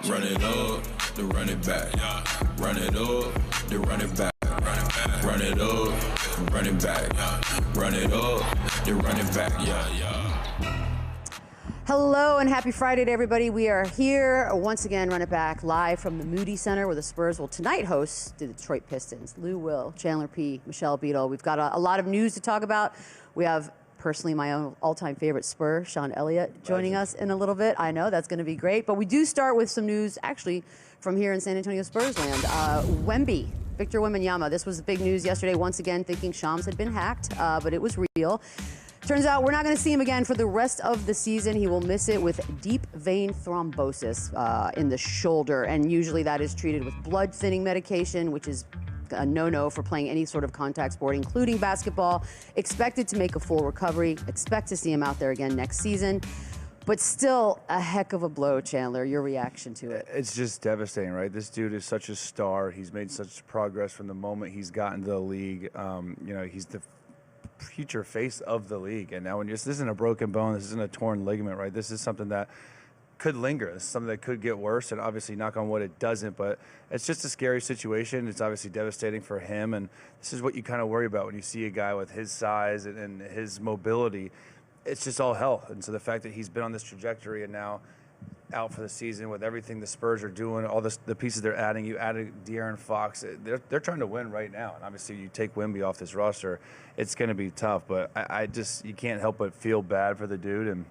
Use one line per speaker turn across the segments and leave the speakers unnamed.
Run it up, then run it back. Run it up, then run it back. Run it up, run it back. Run it up, then run it back.
Hello and happy Friday to everybody. We are here once again, Run It Back, live from the Moody Center where the Spurs will tonight host the Detroit Pistons. Lou Will, Chandler P, Michelle Beadle. We've got a lot of news to talk about. We have personally my own all-time favorite Spur, Sean Elliott, joining us in a little bit. I know that's going to be great, but we do start with some news actually from here in San Antonio Spurs land. Wemby, Victor Wembanyama. This was the big news yesterday. Once again, thinking Shams had been hacked, but it was real. Turns out we're not going to see him again for the rest of the season. He will miss it with deep vein thrombosis in the shoulder, and usually that is treated with blood thinning medication, which is a no-no for playing any sort of contact sport, including basketball. Expected to make a full recovery. Expect to see him out there again next season. But still a heck of a blow, Chandler. Your reaction to it?
It's just devastating, right? This dude is such a star. He's made such progress from the moment he's gotten to the league. He's the future face of the league, and now this isn't a broken bone, this isn't a torn ligament, right? This is something that could linger. This is something that could get worse, and obviously, knock on wood, it doesn't, but it's just a scary situation. It's obviously devastating for him, and this is what you kind of worry about when you see a guy with his size and his mobility. It's just all hell, and so the fact that he's been on this trajectory and now out for the season with everything the Spurs are doing, all the pieces they're adding. You added De'Aaron Fox. They're trying to win right now, and obviously you take Wemby off this roster, it's going to be tough. But you can't help but feel bad for the dude, and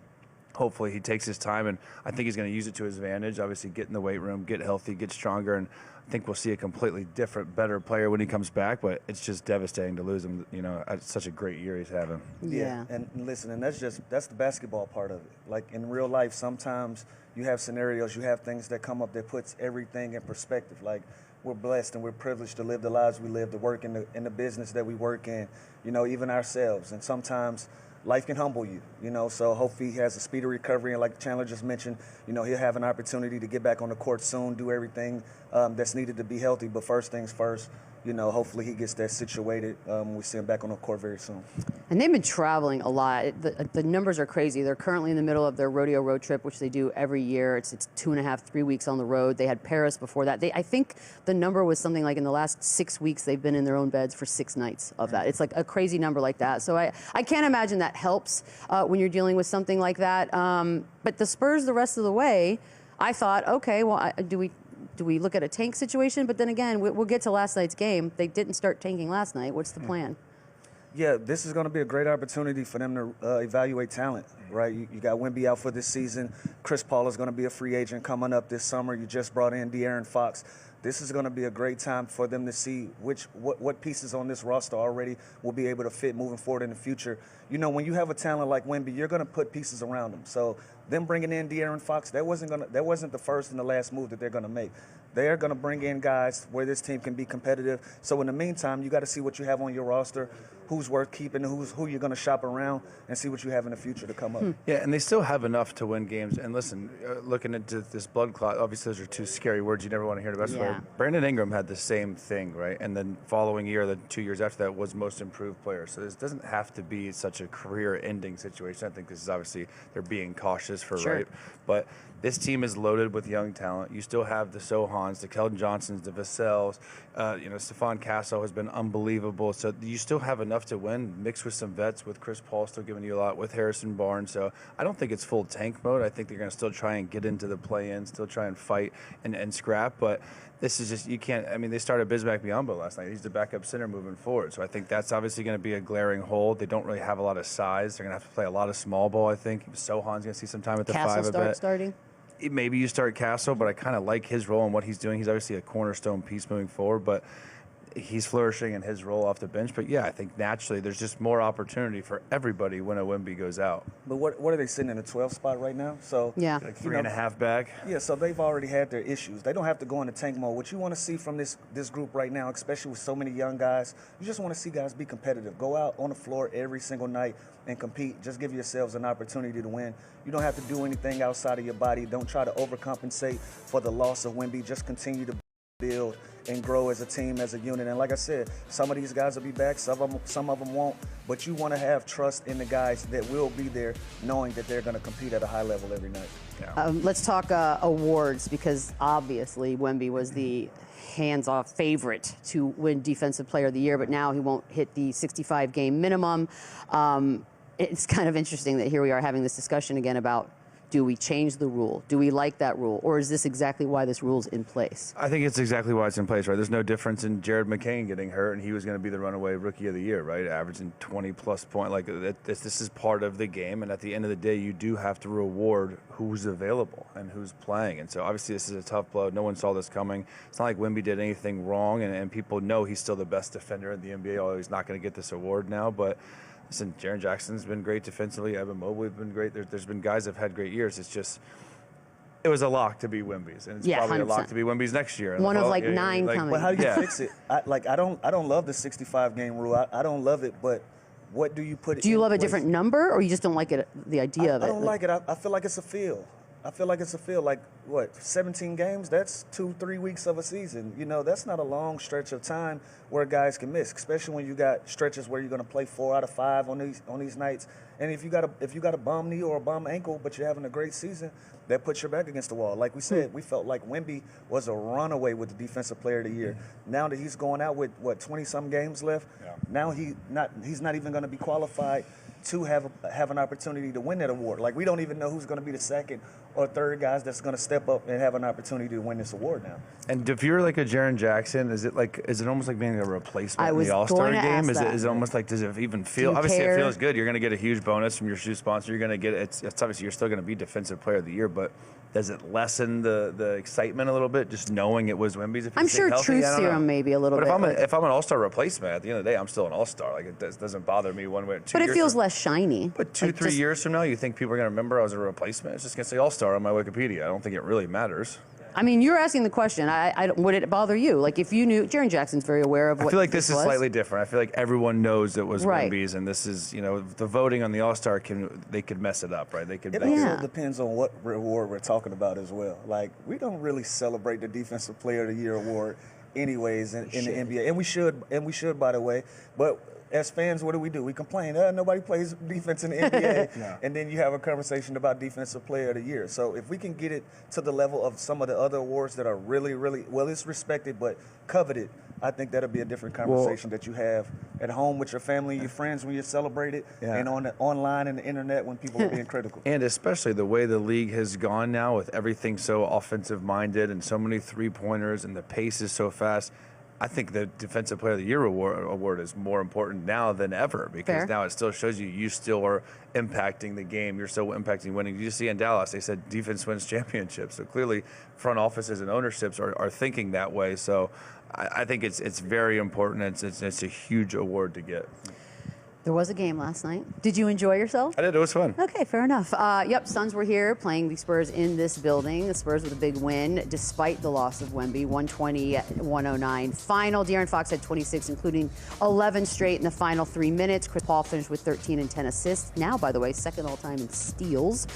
hopefully he takes his time, and I think he's going to use it to his advantage. Obviously, get in the weight room, get healthy, get stronger, and I think we'll see a completely different, better player when he comes back. But it's just devastating to lose him. It's such a great year he's having.
Yeah.
And listen, and that's the basketball part of it. Like in real life, sometimes you have scenarios, you have things that come up that puts everything in perspective. Like we're blessed and we're privileged to live the lives we live, to work in the business that we work in, even ourselves. And sometimes life can humble you, so hopefully he has a speedy recovery. And like Chandler just mentioned, he'll have an opportunity to get back on the court soon, do everything that's needed to be healthy. But first things first, hopefully he gets that situated. We see him back on the court very soon.
And they've been traveling a lot. The numbers are crazy. They're currently in the middle of their rodeo road trip, which they do every year. It's 2.5, 3 weeks on the road. They had Paris before that. I think the number was something like in the last 6 weeks, they've been in their own beds for 6 nights of that. It's like a crazy number like that. So I can't imagine that helps when you're dealing with something like that. But the Spurs the rest of the way, I thought, okay, well, do we look at a tank situation? But then again, we'll get to last night's game. They didn't start tanking last night. What's the plan?
Yeah, this is going to be a great opportunity for them to evaluate talent, right? You got Wemby out for this season. Chris Paul is going to be a free agent coming up this summer. You just brought in De'Aaron Fox. This is going to be a great time for them to see what pieces on this roster already will be able to fit moving forward in the future. When you have a talent like Wemby, you're going to put pieces around them. So them bringing in De'Aaron Fox, that wasn't the first and the last move that they're going to make. They're going to bring in guys where this team can be competitive. So in the meantime, you got to see what you have on your roster, who's worth keeping, who you're going to shop around, and see what you have in the future to come up.
Yeah, and they still have enough to win games. And listen, looking into this blood clot, obviously those are 2 scary words you never want to hear in a basketball player. Brandon Ingram had the same thing, right? And then following year, the 2 years after that, was most improved player. So this doesn't have to be such a career-ending situation. I think this is obviously they're being cautious for right. But this team is loaded with young talent. You still have the Sohans, the Keldon Johnsons, the Vassell's. Stephon Castle has been unbelievable. So you still have enough to win, mixed with some vets, with Chris Paul still giving you a lot, with Harrison Barnes. So I don't think it's full tank mode. I think they're going to still try and get into the play-in, still try and fight and scrap. But this is just, you can't, they started Bismack Biyombo last night. He's the backup center moving forward. So I think that's obviously going to be a glaring hole. They don't really have a lot of size. They're going to have to play a lot of small ball, I think. Sohan's going to see some time at the 5 a bit.
Starting?
Maybe you start Castle, but I kind of like his role and what he's doing. He's obviously a cornerstone piece moving forward, but he's flourishing in his role off the bench. But yeah, I think naturally there's just more opportunity for everybody when a Wemby goes out.
But what are they sitting in the 12th spot right now? So
yeah,
like 3.5 back.
Yeah, so they've already had their issues. They don't have to go into tank mode. What you want to see from this group right now, especially with so many young guys, you just want to see guys be competitive. Go out on the floor every single night and compete. Just give yourselves an opportunity to win. You don't have to do anything outside of your body. Don't try to overcompensate for the loss of Wemby. Just continue to build and grow as a team, as a unit. And like I said, some of these guys will be back, some of them won't. But you want to have trust in the guys that will be there, knowing that they're going to compete at a high level every night.
Yeah.
Let's talk awards, because obviously Wemby was the hands-off favorite to win Defensive Player of the Year, but now he won't hit the 65-game minimum. It's kind of interesting that here we are having this discussion again about, do we change the rule? Do we like that rule? Or is this exactly why this rule's in place?
I think it's exactly why it's in place, right? There's no difference in Jared McCain getting hurt, and he was going to be the runaway Rookie of the Year, right? Averaging 20-plus points. Like, this is part of the game, and at the end of the day, you do have to reward who's available and who's playing. And so, obviously, this is a tough blow. No one saw this coming. It's not like Wemby did anything wrong, and people know he's still the best defender in the NBA, although he's not going to get this award now. But listen, Jaren Jackson's been great defensively. Evan Mobley's been great. There's been guys that have had great years. It's just, it was a lock to be Wemby's, and it's probably 100%. A lock to be Wemby's next year.
One of like 9 coming.
But how do you fix it? I don't love the 65-game rule. I don't love it, but what do you put?
Do you love a different number, or you just don't like it? The idea of it.
I don't like it. I feel like it's a feel. Like, what, 17 games? That's 2-3 weeks of a season. You know, that's not a long stretch of time where guys can miss, especially when you got stretches where you're going to play 4 out of 5 on these nights. And if you got a bum knee or a bum ankle, but you're having a great season, that puts your back against the wall. Like we said, we felt like Wemby was a runaway with the Defensive Player of the Year. Now that he's going out with, 20-some games left, now he's not even going to be qualified to have an opportunity to win that award. Like, we don't even know who's going to be the second or third guys that's going to step up and have an opportunity to win this award now.
And if you're like a Jaren Jackson, is it almost like being a replacement in the All-Star game? Is it almost like, does it even feel? Obviously, it feels good. You're going to get a huge bonus from your shoe sponsor. You're going to get it's obviously you're still going to be Defensive Player of the Year, but does it lessen the excitement a little bit just knowing it was Wemby's?
I'm sure truth serum maybe a little bit.
But if I'm an All-Star replacement, at the end of the day, I'm still an All-Star. Like, it doesn't bother me one way or 2 years.
But it feels less shiny.
But 2-3 years from now, you think people are going to remember I was a replacement? It's just going to say All-Star on my Wikipedia. I don't think it really matters.
I mean, you're asking the question. Would it bother you? Like, if you knew, Jaren Jackson's very aware of what
I feel like this is
was.
slightly different. I feel like everyone knows it was Wemby's, and this is, the voting on the All-Star, they could mess it up, right?
It also depends on what reward we're talking about as well. Like, we don't really celebrate the Defensive Player of the Year award anyways in the NBA, and we should, by the way. But as fans, what do? We complain, nobody plays defense in the NBA, and then you have a conversation about Defensive Player of the Year. So if we can get it to the level of some of the other awards that are really, really, well, it's respected but coveted, I think that'll be a different conversation that you have at home with your family, your friends when you celebrate it, and online and the internet when people are being critical.
And especially the way the league has gone now with everything so offensive-minded and so many three-pointers and the pace is so fast. I think the Defensive Player of the Year award is more important now than ever, because now it still shows you still are impacting the game. You're still impacting winning. You see in Dallas, they said defense wins championships. So clearly front offices and ownerships are thinking that way. So I think it's very important. It's a huge award to get.
There was a game last night. Did you enjoy yourself?
I did. It was fun.
Okay, fair enough. Yep, Suns were here playing the Spurs in this building. The Spurs with a big win despite the loss of Wemby, 120-109. Final, De'Aaron Fox had 26, including 11 straight in the final 3 minutes. Chris Paul finished with 13 and 10 assists. Now, by the way, second all-time in steals.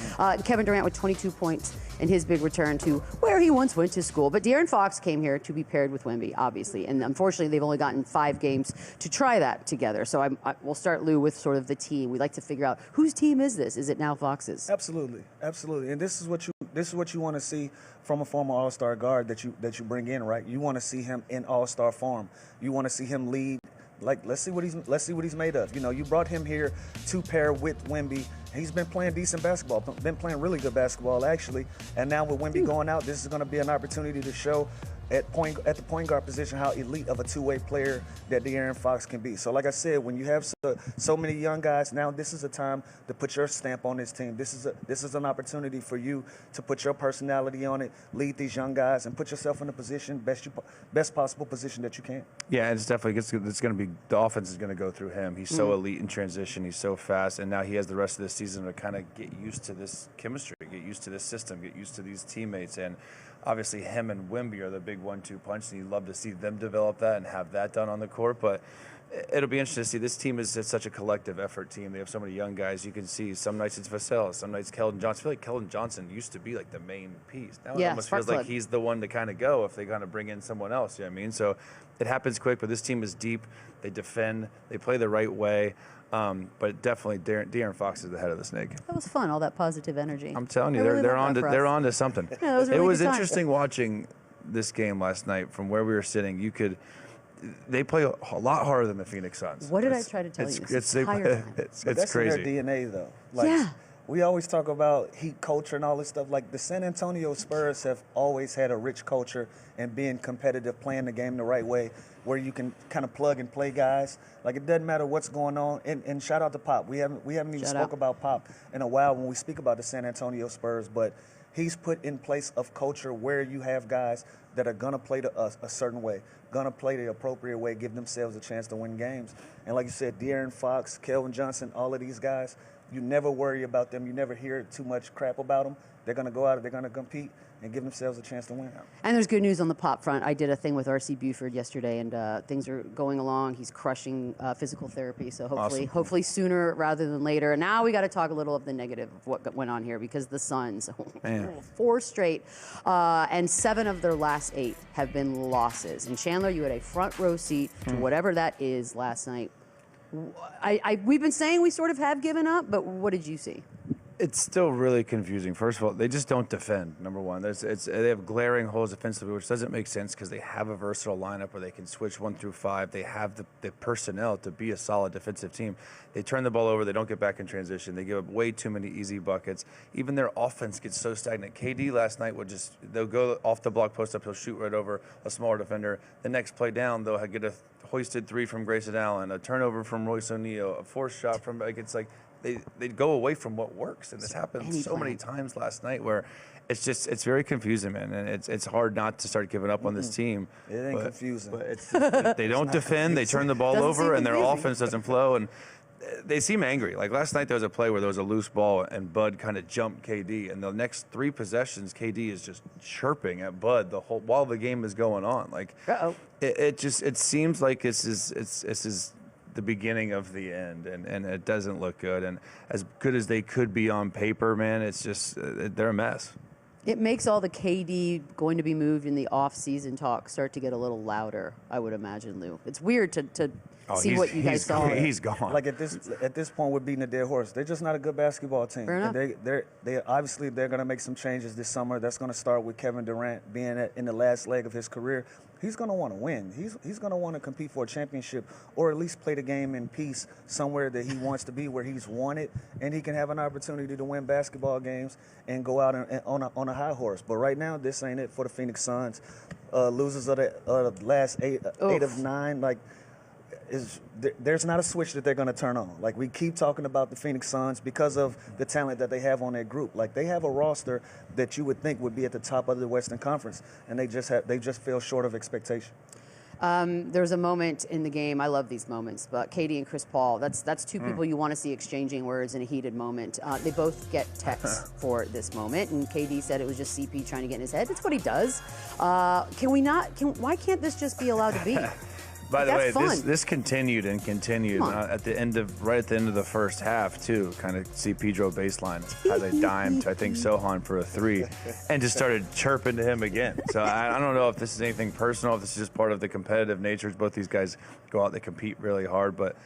Kevin Durant with 22 points in his big return to where he once went to school. But De'Aaron Fox came here to be paired with Wemby, obviously. And unfortunately, they've only gotten 5 games to try that together. So we'll start, Lou, with sort of the team. We like to figure out whose team is this? Is it now Fox's?
Absolutely. And this is what you want to see from a former All-Star guard that you bring in, right? You want to see him in All-Star form. You want to see him lead. Like, let's see what he's made of. You brought him here to pair with Wemby. He's been playing decent basketball, been playing really good basketball actually. And now with Wemby going out, this is going to be an opportunity to show at the point guard position how elite of a two-way player that De'Aaron Fox can be. So like I said, when you have so many young guys, now this is a time to put your stamp on this team. This is an opportunity for you to put your personality on it, lead these young guys, and put yourself in a position, best possible position that you can.
Yeah, it's definitely it's going to be, the offense is going to go through him. He's so elite in transition. He's so fast, and now he has the rest of the season to kind of get used to this chemistry, get used to this system, get used to these teammates. And obviously him and Wemby are the big 1-2 punch, and you'd love to see them develop that and have that done on the court. But it'll be interesting to see. This team is such a collective effort team. They have so many young guys. You can see some nights it's Vassell, some nights Keldon Johnson. I feel like Keldon Johnson used to be like the main piece. Now it almost feels like he's the one to kind of go if they kind of bring in someone else. You know what I mean? So it happens quick, but this team is deep. They defend. They play the right way. But definitely, De'Aaron Fox is the head of the snake.
That was fun, all that positive energy.
I'm telling you,
really
they're on to something.
Yeah, it was
interesting watching this game last night from where we were sitting. They play a lot harder than the Phoenix Suns.
What did I try to tell you?
It's
That's
crazy.
in their DNA, though. Like, we always talk about heat culture and all this stuff. Like, the San Antonio Spurs have always had a rich culture and being competitive, playing the game the right way, where you can kind of plug and play guys. Like, it doesn't matter what's going on. And shout out to Pop. We haven't even spoke about Pop in a while when we speak about the San Antonio Spurs, but he's put in place of culture where you have guys that are going to play a certain way, going to play the appropriate way, give themselves a chance to win games. And like you said, De'Aaron Fox, Keldon Johnson, all of these guys, you never worry about them. You never hear too much crap about them. They're going to go out, they're going to compete and give themselves a chance to win.
And there's good news on the Pop front. I did a thing with R.C. Buford yesterday, and things are going along. He's crushing physical therapy, so hopefully sooner rather than later. And now we got to talk a little of the negative of what went on here, because the Suns, 4 straight, and 7 of their last 8 have been losses. And Chandler, you had a front row seat to whatever that is last night. We've been saying we sort of have given up, but what did you see?
It's still really confusing. First of all, they just don't defend, number one. They have glaring holes defensively, which doesn't make sense because they have a versatile lineup where they can switch 1 through 5. They have the personnel to be a solid defensive team. They turn the ball over. They don't get back in transition. They give up way too many easy buckets. Even their offense gets so stagnant. KD last night they'll go off the block post up. He'll shoot right over a smaller defender. The next play down, they'll get a hoisted 3 from Grayson Allen, a turnover from Royce O'Neal, a forced shot from, it's like, they go away from what works, and this happened so many times last night where it's very confusing, man, and it's hard not to start giving up on this team.
It ain't confusing.
But they don't defend, they turn the ball over, and their offense doesn't flow, and they seem angry. Like last night, there was a play where there was a loose ball, and Bud kind of jumped KD, and the next 3 possessions, KD is just chirping at Bud while the game is going on. Like, it seems like this is the beginning of the end, and it doesn't look good. And as good as they could be on paper, man, it's just they're a mess.
It makes all the KD going to be moved in the off-season talk start to get a little louder, I would imagine, Lou. It's weird to see what you guys saw.
He's gone.
Like at this point, we're beating a dead horse. They're just not a good basketball team.
Fair enough.
And they obviously they're going to make some changes this summer. That's going to start with Kevin Durant being in the last leg of his career. He's going to want to win. He's going to want to compete for a championship, or at least play the game in peace somewhere that he wants to be, where he's wanted, and he can have an opportunity to win basketball games and go out on a high horse. But right now, this ain't it for the Phoenix Suns. Losers of the last eight of 9, like. There's not a switch that they're going to turn on. Like, we keep talking about the Phoenix Suns because of the talent that they have on their group. Like, they have a roster that you would think would be at the top of the Western Conference, and they just fell short of expectation.
There's a moment in the game, I love these moments, but KD and Chris Paul, that's 2 people you want to see exchanging words in a heated moment. They both get texts for this moment, and KD said it was just CP trying to get in his head. That's what he does. Why can't this just be allowed to be?
By the way, this continued and continued right at the end of the first half too. Kind of CP drove baseline, had a dime to I think Sohan for a 3, and just started chirping to him again. So I don't know if this is anything personal, if this is just part of the competitive nature. Both these guys go out, they compete really hard, but.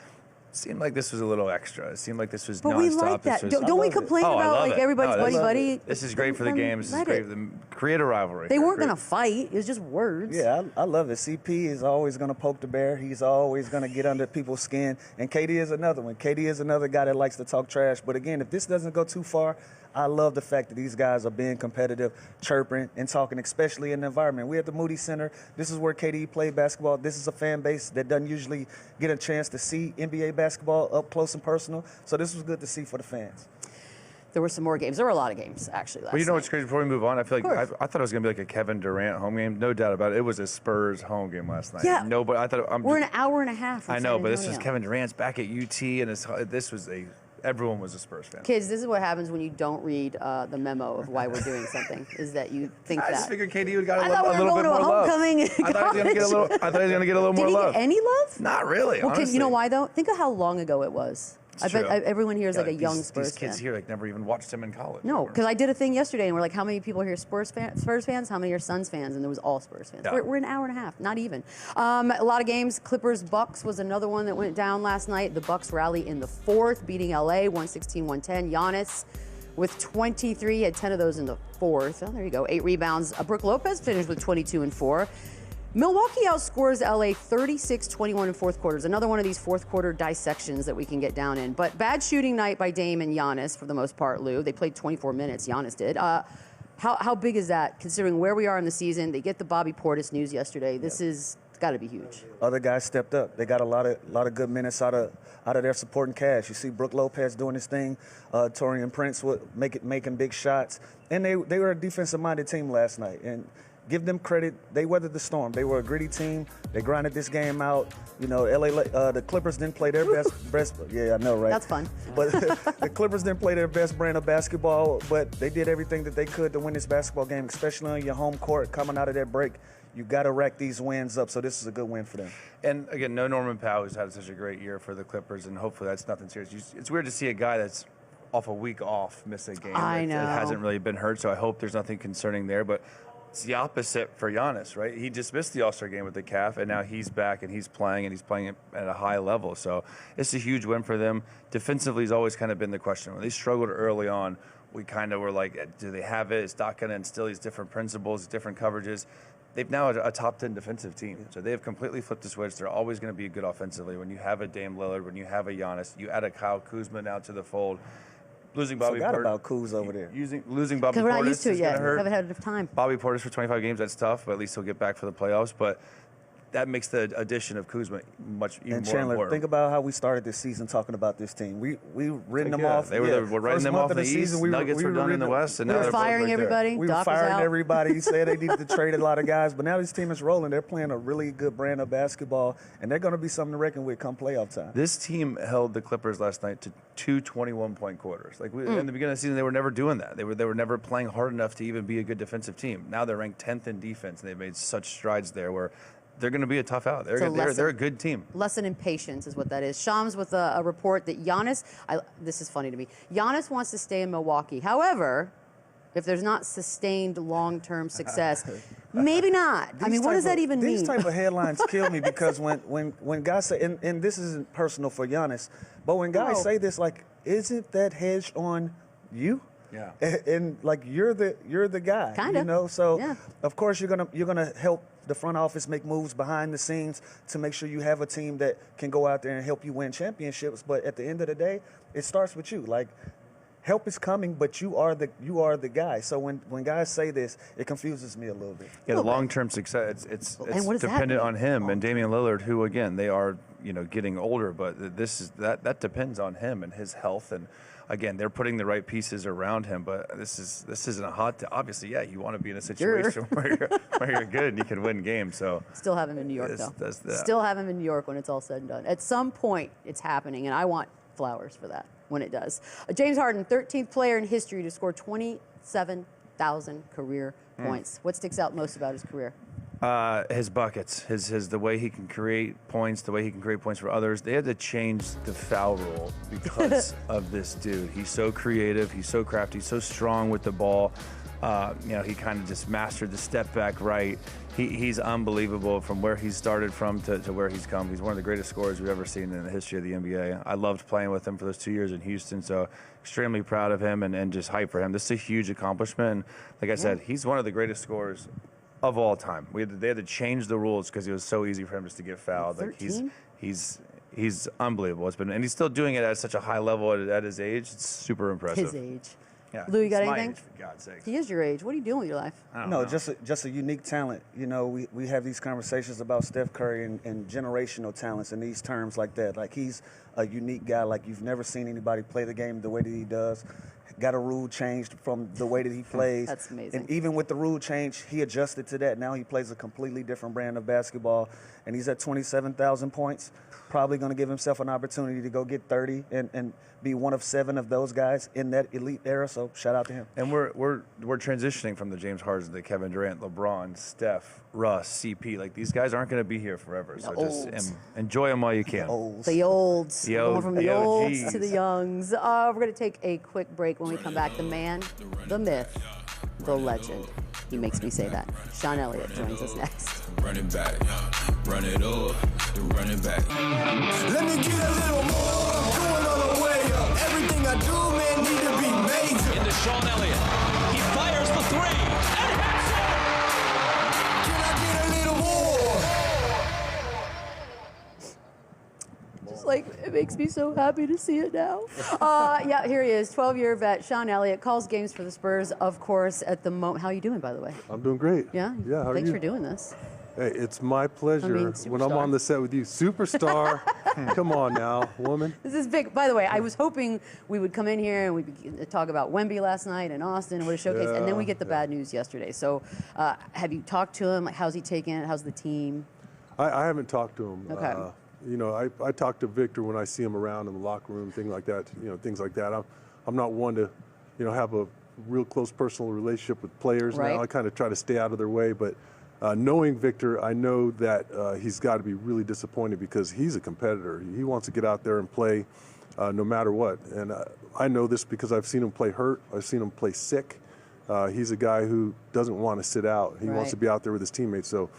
It seemed like this was a little extra. It seemed like this was nonstop.
But we like that. Don't we complain about like everybody's buddy?
This is great for the game. This is great for them. Create a rivalry.
They weren't going to fight. It was just words.
Yeah, I love it. CP is always going to poke the bear. He's always going to get under people's skin. And KD is another one. KD is another guy that likes to talk trash. But again, if this doesn't go too far, I love the fact that these guys are being competitive, chirping, and talking, especially in the environment. We're at the Moody Center. This is where KD played basketball. This is a fan base that doesn't usually get a chance to see NBA basketball up close and personal. So this was good to see for the fans.
There were some more games. There were a lot of games, actually, last
Well, you know
night.
what's crazy? Before we move on, I feel like I thought it was going to be like a Kevin Durant home game. No doubt about it. It was a Spurs home game last night.
Yeah.
Nobody. I thought
we're an hour and a half from
I know,
San
but this is
Antonio.
Kevin Durant's back at UT, and this was everyone was a Spurs fan.
Kids, this is what happens when you don't read the memo of why we're doing something, is that you think
I
that.
just figured KD would got a
I
little bit more love.
homecoming.
I thought he was going to get a little more
Did he
love.
get any love?
Not really,
Well,
honestly.
you know why, though? Think of how long ago it was. I bet everyone here is like a young Spurs
These kids
fan.
here never even watched him in college.
No, because I did a thing yesterday, and we're like, how many people here are Spurs fans? How many are Suns fans? And there was all Spurs fans.
Yeah.
We're an hour and a half, not even. A lot of games. Clippers-Bucks was another one that went down last night. The Bucks rally in the fourth, beating LA 116-110. Giannis with 23, had 10 of those in the fourth. Oh, there you go, 8 rebounds. Brook Lopez finished with 22 and 4. Milwaukee outscores LA 36-21 in fourth quarters. Another one of these fourth quarter dissections that we can get down in. But bad shooting night by Dame and Giannis for the most part, Lou. They played 24 minutes, Giannis did. How big is that, considering where we are in the season? They get the Bobby Portis news yesterday. This is got to be huge.
Other guys stepped up. They got a lot of good minutes out of their supporting cast. You see Brook Lopez doing his thing. Taurean Prince making big shots. And they were a defensive-minded team last night. And give them credit. They weathered the storm. They were a gritty team. They grinded this game out. You know, the Clippers didn't play their best. Yeah, I know, right?
That's fun.
But the Clippers didn't play their best brand of basketball, but they did everything that they could to win this basketball game, especially on your home court coming out of that break. You got to rack these wins up, so this is a good win for them.
And again, no Norman Powell, who's had such a great year for the Clippers, and hopefully that's nothing serious. It's weird to see a guy that's off a week off miss a game.
I know.
It hasn't really been hurt, so I hope there's nothing concerning there. But it's the opposite for Giannis, right? He just missed the All-Star game with the calf, and now he's back and he's playing at a high level. So it's a huge win for them. Defensively has always kind of been the question. When they struggled early on, we kind of were like, do they have it? Is Doc going to instill these different principles, different coverages? They've now a top 10 defensive team. So they have completely flipped the switch. They're always going to be good offensively. When you have a Dame Lillard, when you have a Giannis, you add a Kyle Kuzma now to the fold. Losing Bobby
Forgot
Portis.
about Kuz over there.
Losing Bobby Portis.
Because we're not used to it
is
yet.
gonna hurt.
Haven't had enough time.
Bobby Portis for 25 games, that's tough, but at least he'll get back for the playoffs. But that makes the addition of Kuzma even more
Chandler,
important.
think about how we started this season talking about this team. We written them off.
We're writing them off in the East. Nuggets were done in the West, and now
We were
they're both
firing
right there.
everybody.
We
Doc
were
was
firing
out.
everybody. He said they needed to trade a lot of guys, but now this team is rolling. They're playing a really good brand of basketball, and they're going to be something to reckon with come playoff time.
This team held the Clippers last night to 2 21-point quarters. Like in the beginning of the season, they were never doing that. They were never playing hard enough to even be a good defensive team. Now they're ranked 10th in defense, and they've made such strides there where they're going to be a tough out. They're a good team.
Lesson in patience is what that is. Shams with a report that Giannis, this is funny to me, Giannis wants to stay in Milwaukee. However, if there's not sustained long-term success, maybe not. I mean, what does that even mean?
These type of headlines kill me because when guys say, and this isn't personal for Giannis, but when guys say this, like, isn't that hedged on you?
Yeah.
And like you're the guy.
Kinda.
You know, so
Yeah.
of course you're gonna help the front office make moves behind the scenes to make sure you have a team that can go out there and help you win championships. But at the end of the day, it starts with you. Like, help is coming, but you are the guy. So when guys say this, it confuses me a little bit.
Yeah, the long-term success, it's
And what does that
dependent
mean?
on him and Damian Lillard, who, again, they are, getting older, but that depends on him and his health. And, again, they're putting the right pieces around him, but this isn't a hot – obviously, yeah, you want to be in a situation where you're good and you can win games. So
Still have him in New York, though. Still have him in New York when it's all said and done. At some point, it's happening, and I want flowers for that when it does. James Harden, 13th player in history to score 27,000 career points. What sticks out most about his career?
His buckets, the way he can create points, the way he can create points for others. They had to change the foul rule because of this dude. He's so creative, he's so crafty, so strong with the ball. He kind of just mastered the step back right. He's unbelievable from where he started from to where he's come. He's one of the greatest scorers we've ever seen in the history of the NBA. I loved playing with him for those 2 years in Houston, so extremely proud of him and just hype for him. This is a huge accomplishment. And like I said, he's one of the greatest scorers of all time. They had to change the rules because it was so easy for him just to get fouled. Like he's unbelievable. And he's still doing it at such a high level at his age. It's super impressive.
His age.
Yeah.
Lou, you got
It's my
anything?
age, for God's sake.
He is your age. What are you doing with your life?
I don't
No,
know.
just a unique talent. We have these conversations about Steph Curry and generational talents and these terms like that. Like, he's a unique guy. Like, you've never seen anybody play the game the way that he does. got a rule changed from the way that he plays.
That's amazing.
And even with the rule change, he adjusted to that. Now he plays a completely different brand of basketball, and he's at 27,000 points. Probably going to give himself an opportunity to go get 30 and be one of 7 of those guys in that elite era. So shout out to him.
And we're transitioning from the James Harden to Kevin Durant, LeBron, Steph, Russ, CP. Like, these guys aren't going to be here forever. So just enjoy them while you can.
The olds. Going from the olds
OGs.
to the youngs. We're going to take a quick break. When we come back, the man, the myth, the legend. He makes me say that. Sean Elliott joins us next.
Running back, run it up, the running back.
Let me get a little more. I'm going all the way up. Everything I do, man, need to be major.
Into Sean Elliott. He fires the 3 and hits it!
Can I get a little more?
Just like, it makes me so happy to see it now. Yeah, here he is, 12-year vet, Sean Elliott, calls games for the Spurs, of course, at the moment. How are you doing, by the way?
I'm doing great.
Yeah?
Yeah, how are
Thanks
you?
for doing this.
Hey, it's my pleasure when I'm
superstar.
on the set with you. Superstar. Come on now, woman.
This is big. By the way, I was hoping we would come in here and we'd talk about Wemby last night in Austin and what a showcase, and then we get the bad news yesterday. So have you talked to him? Like, how's he taking it? How's the team?
I haven't talked to him.
Okay.
You know, I talk to Victor when I see him around in the locker room, things like that. You know, things like that. I'm not one to, you know, have a real close personal relationship with players.
Right.
Now I kind of try to stay out of their way, but knowing Victor, I know that he's got to be really disappointed because he's a competitor. He wants to get out there and play no matter what. And I know this because I've seen him play hurt. I've seen him play sick. He's a guy who doesn't want to sit out. He wants to be out there with his teammates. So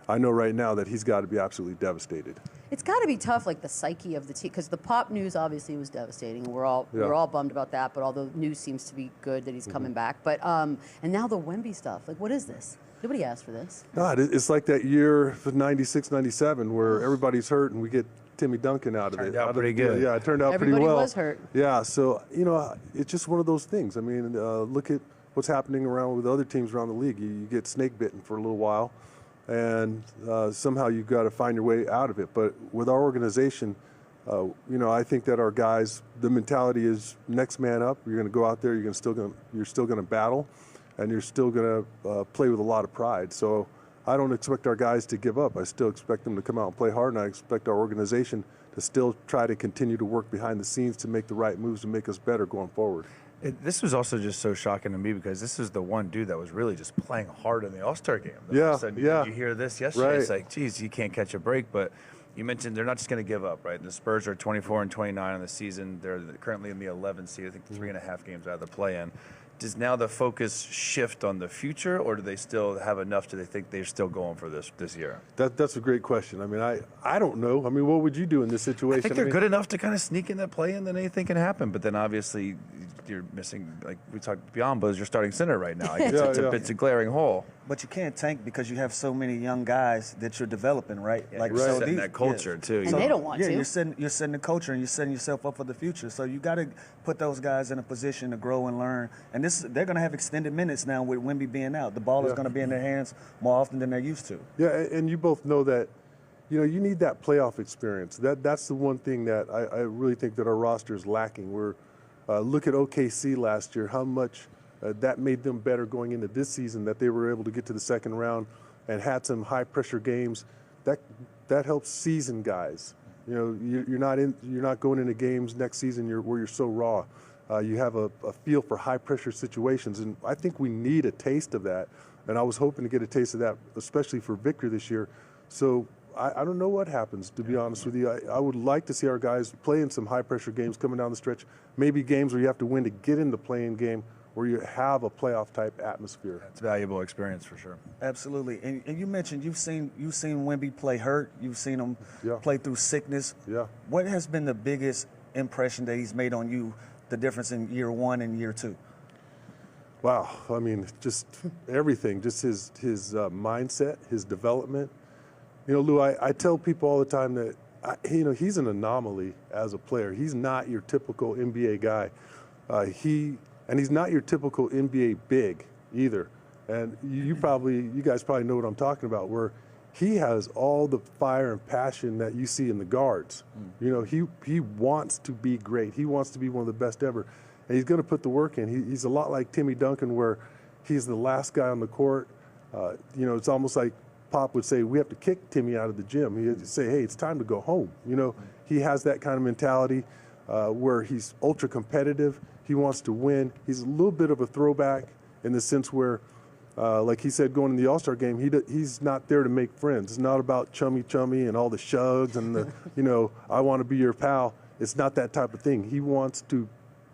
I know right now that he's got to be absolutely devastated.
It's got to be tough, like the psyche of the team, because the Pop news obviously was devastating, and we're all bummed about that. But although news seems to be good that he's coming back, but and now the Wemby stuff. Like, what is this? Nobody asked for this.
God, it's like that year of 96, 97 where everybody's hurt and we get Timmy Duncan out of it.
Turned out pretty good.
Yeah, it turned out pretty well.
Everybody was hurt.
Yeah, so, you know, it's just one of those things. I mean, look at what's happening around with other teams around the league. You get snake bitten for a little while, and somehow you've got to find your way out of it. But with our organization, you know, I think that our guys, the mentality is next man up. You're going to go out there. You're still going to battle, and you're still going to play with a lot of pride. So I don't expect our guys to give up. I still expect them to come out and play hard, and I expect our organization to still try to continue to work behind the scenes to make the right moves to make us better going forward.
This was also just so shocking to me because this is the one dude that was really just playing hard in the All-Star game.
Yeah,
All of a sudden,
yeah.
You hear this yesterday,
Right.
It's like, geez, you can't catch a break. But you mentioned they're not just going to give up, right? The Spurs are 24 and 29 on the season. They're currently in the 11th seed, I think 3.5 games out of the play-in. Does now the focus shift on the future, or do they still have enough? Do they think they're still going for this year?
That's a great question. I mean, I don't know. I mean, what would you do in this situation?
I think they're good enough to kind of sneak in that play-in, then anything can happen. But then obviously you're missing, like we talked, Biombo is your starting center right now. Like, it's a glaring hole.
But you can't tank because you have so many young guys that you're developing, right?
Like you're setting that culture too.
And they don't want to.
You're setting the culture and you're setting yourself up for the future. So you got to put those guys in a position to grow and learn. And they're going to have extended minutes now with Wemby being out. The ball is going to be in their hands more often than they're used to.
Yeah, and you both know that, you know, you need that playoff experience. That's the one thing that I really think that our roster is lacking. Look at OKC last year, how much that made them better going into this season, that they were able to get to the second round and had some high-pressure games. That helps season guys. You know, you're not going into games next season where you're so raw. You have a feel for high-pressure situations, and I think we need a taste of that. And I was hoping to get a taste of that, especially for Victor this year. So I don't know what happens, to be honest with you. I would like to see our guys play in some high-pressure games coming down the stretch, maybe games where you have to win to get in the play-in game, where you have a playoff-type atmosphere.
It's valuable experience for sure.
Absolutely. And you mentioned you've seen Wemby play hurt. You've seen him play through sickness.
Yeah.
What has been the biggest impression that he's made on you, the difference in year one and year two?
Wow. I mean, just everything, just his mindset, his development. You know, Lou, I tell people all the time that, you know, he's an anomaly as a player. He's not your typical NBA guy. And he's not your typical NBA big either. And you guys probably know what I'm talking about, where he has all the fire and passion that you see in the guards. You know, he wants to be great. He wants to be one of the best ever. and he's going to put the work in. He's a lot like Timmy Duncan, where he's the last guy on the court. You know, it's almost like Pop would say, we have to kick Timmy out of the gym. He'd say, hey, it's time to go home. You know, he has that kind of mentality where he's ultra competitive. He wants to win. He's a little bit of a throwback in the sense where, like he said, going in the All-Star game, he's not there to make friends. It's not about chummy and all the shugs and the, you know, I want to be your pal. It's not that type of thing. He wants to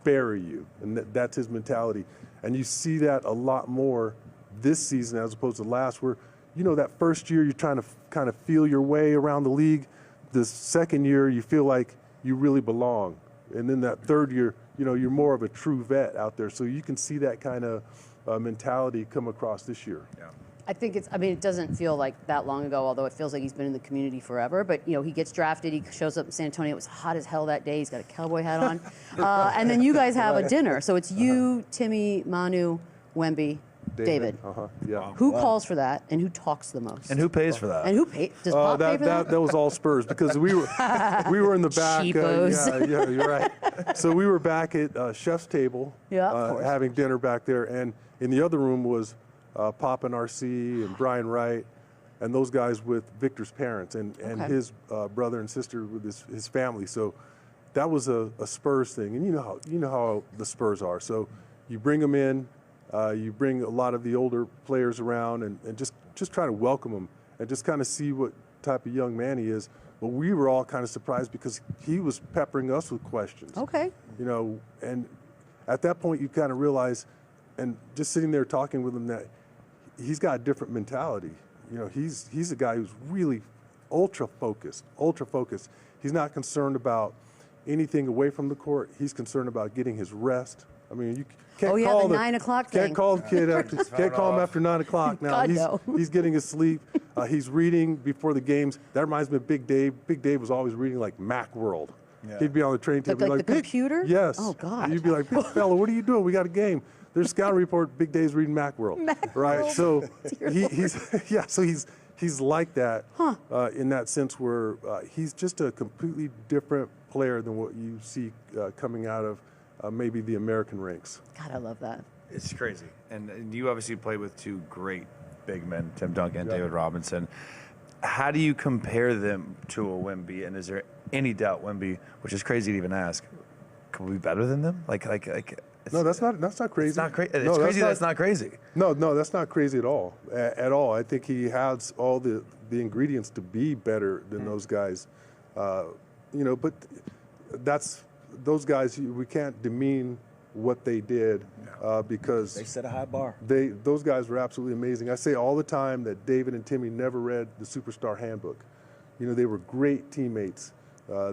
bury you, and that's his mentality. And you see that a lot more this season as opposed to last, where, you know, that first year you're trying to kind of feel your way around the league. The second year you feel like you really belong. And then that third year, you know, you're more of a true vet out there. So you can see that kind of mentality come across this year.
Yeah.
I think it's, I mean, it doesn't feel like that long ago, although it feels like he's been in the community forever. But, you know, he gets drafted, he shows up in San Antonio. It was hot as hell that day. He's got a cowboy hat on. And then you guys have a dinner. So it's you, Timmy, Manu, Wemby, David.
Yeah.
Who calls for that, and who talks the most?
And who pays for that?
And who pays? Does Pop pay for that?
That was all Spurs, because we were in the back.
Cheapos.
Yeah, you're right. So we were back at Chef's table,
Yeah, of course.
having dinner back there, and in the other room was Pop and RC and Brian Wright, and those guys with Victor's parents and his brother and sister with his family. So that was a Spurs thing, and you know how the Spurs are. So you bring them in. You bring a lot of the older players around and just try to welcome them and just kind of see what type of young man he is. But we were all kind of surprised because he was peppering us with questions.
Okay.
You know, and at that point you kind of realize, and just sitting there talking with him, that he's got a different mentality. You know, he's a guy who's really ultra focused. He's not concerned about anything away from the court. He's concerned about getting his rest. I mean, you can't call
the 9 o'clock thing.
Can't call the kid after. Can't call him after 9 o'clock now.
God, no.
He's getting his sleep. He's reading before the games. That reminds me of Big Dave. Big Dave was always reading like Macworld. Yeah. He'd be on the train table.
Like the computer?
Yes.
Oh God.
You'd be like, big fella, what are you doing? We got a game. There's a scouting report. Big Dave's reading Macworld. Right. So he's like that in that sense where he's just a completely different player than what you see coming out of maybe the American ranks.
God, I love that.
It's crazy. And you obviously played with two great big men, Tim Duncan and David Robinson. How do you compare them to a Wemby? And is there any doubt Wemby, which is crazy to even ask, could we be better than them?
No, that's not crazy.
It's not crazy. It's crazy that's not crazy.
No, that's not crazy at all. At all. I think he has all the ingredients to be better than those guys. You know, but that's those guys. We can't demean what they did because
They set a high bar.
Those guys were absolutely amazing. I say all the time that David and Timmy never read the Superstar Handbook. You know, they were great teammates.